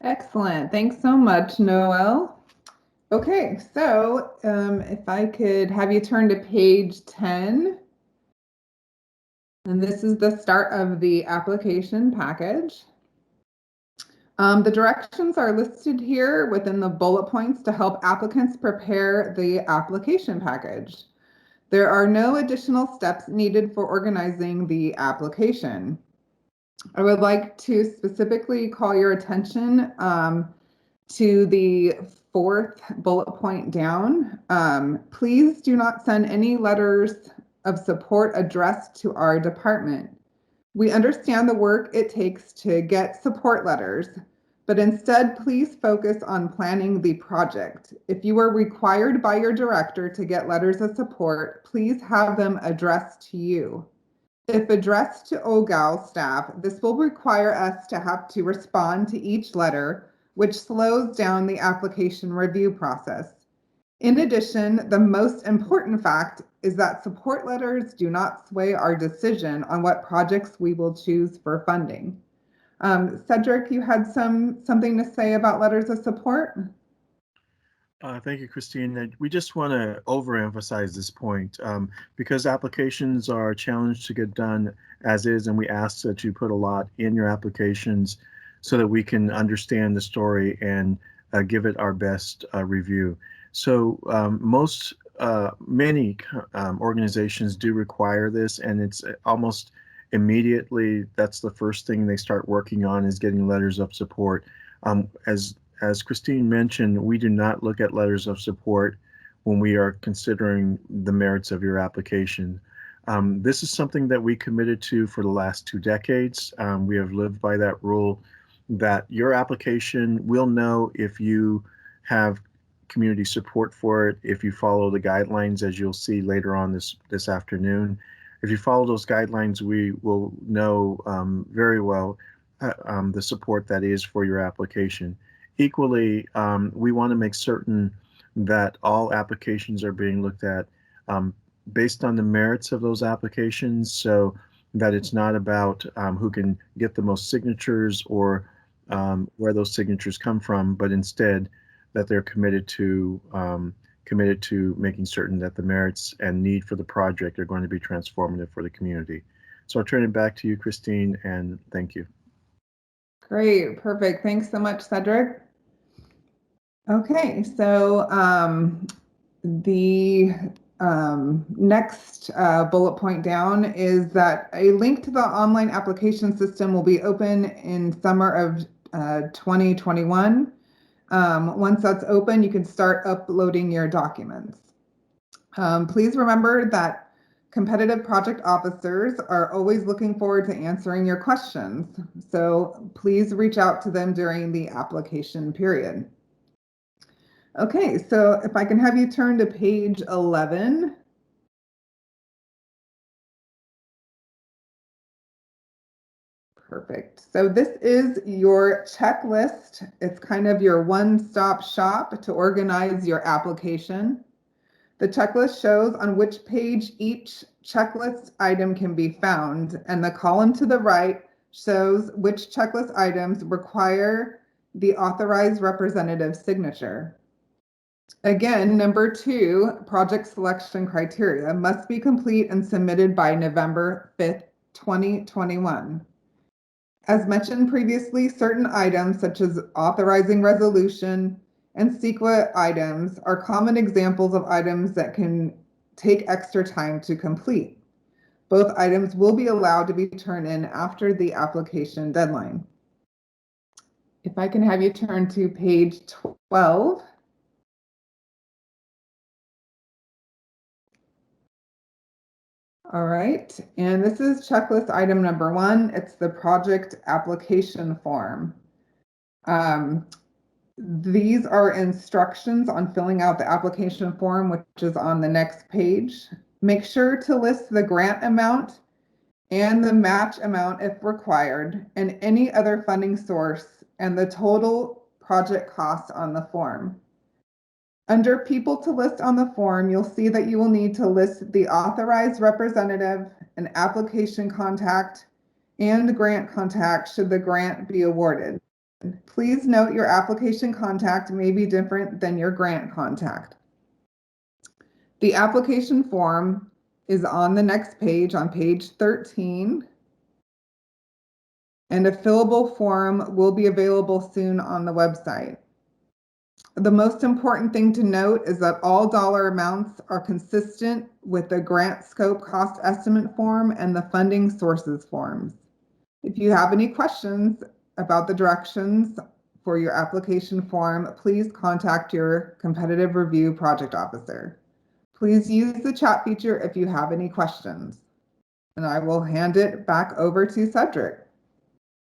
Excellent. Thanks so much, Noel. Okay, so if I could have you turn to page 10, and this is the start of the application package. The directions are listed here within the bullet points to help applicants prepare the application package. There are no additional steps needed for organizing the application. I would like to specifically call your attention to the fourth bullet point down. Please do not send any letters of support addressed to our department. We understand the work it takes to get support letters, but instead, please focus on planning the project. If you are required by your director to get letters of support, please have them addressed to you. If addressed to OGAL staff, this will require us to have to respond to each letter, which slows down the application review process. In addition, the most important fact is that support letters do not sway our decision on what projects we will choose for funding. Cedric, you had something to say about letters of support? Thank you, Christine. We just want to overemphasize this point because applications are challenged to get done as is, and we ask that you put a lot in your applications so that we can understand the story and give it our best review. So many organizations do require this, and it's almost immediately that's the first thing they start working on is getting letters of support. As Christine mentioned, we do not look at letters of support when we are considering the merits of your application. This is something that we committed to for the last 2 decades. We have lived by that rule that your application will know if you have community support for it, if you follow the guidelines, as you'll see later on this afternoon. If you follow those guidelines, we will know very well the support that is for your application. Equally, we want to make certain that all applications are being looked at based on the merits of those applications, so that it's not about who can get the most signatures or where those signatures come from, but instead that they're committed to making certain that the merits and need for the project are going to be transformative for the community. So I'll turn it back to you, Christine, and thank you. Great, perfect. Thanks so much, Cedric. Okay, so the next bullet point down is that a link to the online application system will be open in summer of 2021. Once that's open, you can start uploading your documents. Please remember that competitive project officers are always looking forward to answering your questions. So please reach out to them during the application period. Okay, so if I can have you turn to page 11. Perfect. So this is your checklist. It's kind of your one-stop shop to organize your application. The checklist shows on which page each checklist item can be found, and the column to the right shows which checklist items require the authorized representative signature. Again, number 2, project selection criteria must be complete and submitted by November 5th, 2021. As mentioned previously, certain items such as authorizing resolution and CEQA items are common examples of items that can take extra time to complete. Both items will be allowed to be turned in after the application deadline. If I can have you turn to page 12. All right, and this is checklist item number 1. It's the project application form. These are instructions on filling out the application form, which is on the next page. Make sure to list the grant amount and the match amount if required, and any other funding source and the total project cost on the form. Under people to list on the form, you'll see that you will need to list the authorized representative, an application contact, and grant contact should the grant be awarded. Please note your application contact may be different than your grant contact. The application form is on the next page, on page 13, and a fillable form will be available soon on the website. The most important thing to note is that all dollar amounts are consistent with the grant scope cost estimate form and the funding sources forms. If you have any questions about the directions for your application form, please contact your competitive review project officer. Please use the chat feature if you have any questions. And I will hand it back over to Cedric.